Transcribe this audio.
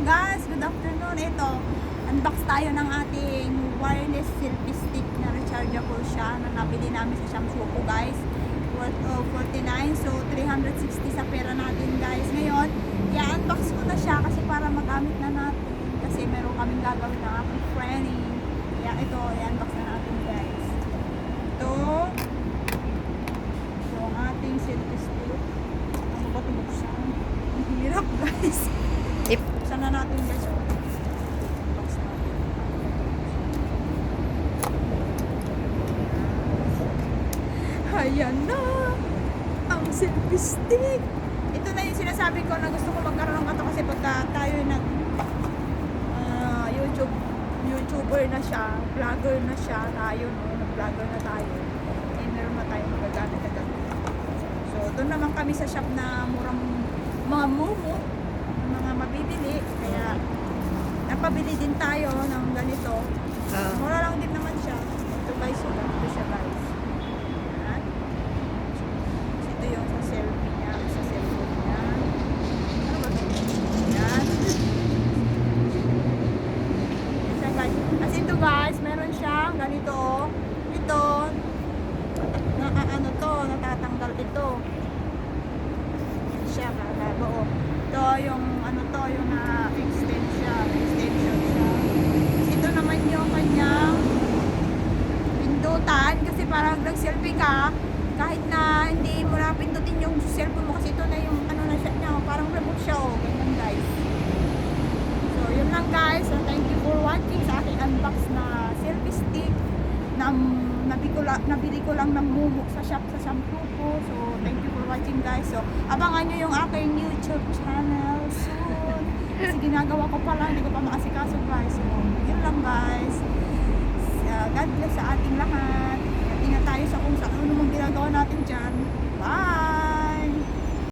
guys, good afternoon. Ito, unbox tayo ng ating wireless selfie stick na rechargeable siya na nabili namin sa Shamsuko guys. Worth of 49, so 360 sa pera natin guys. Ngayon, i-unbox ko na siya kasi para magamit na natin. Kasi meron kaming gagawin ng aking friending. Kaya ito, i-unbox na natin guys. Ito, yung ating selfie stick. Ano ba ito buksan? Ang hirap guys. Buksan na natin guys. Box natin. Ayan na ang selfie stick. Ito na yung sinasabi ko na gusto ko magkaroon ng ito kasi pagka tayo nag YouTuber na siya, vlogger na siya, tayo no, nag-vlogger na tayo. Eh, meron na tayo magagamit na gamit. So, doon naman kami sa shop na murang mga mumu, mga mabibili. Kaya, napabili din tayo ng ganito. Mura lang din naman siya. Ito guys, so ganito siya guys. Ayan. Ito yung sa selfie niya, sa cellphone niya. Ano ba ito? Ayan. As ito guys, meron siyang ganito. Ito, ano to, natatanggal ito. Siya, kakabo. Ito yung ano to, yung extension siya. Ito naman yung kanyang pindutan. Kasi parang nag-selfie ka, kahit na hindi mo na pindutin yung cellphone mo kasi ito na yung ano na siya niya, parang remote siya oh. Ganyan guys. So yun lang guys. So thank you for watching sa aking unbox na selfie stick na nabili ko lang ng Mumu sa shop sa Shamsuko. So thank you for watching guys. So abangan nyo yung aking YouTube channel soon. Kasi ginagawa ko pala, hindi ko pa maasikaso guys. So yun lang guys. God bless sa ating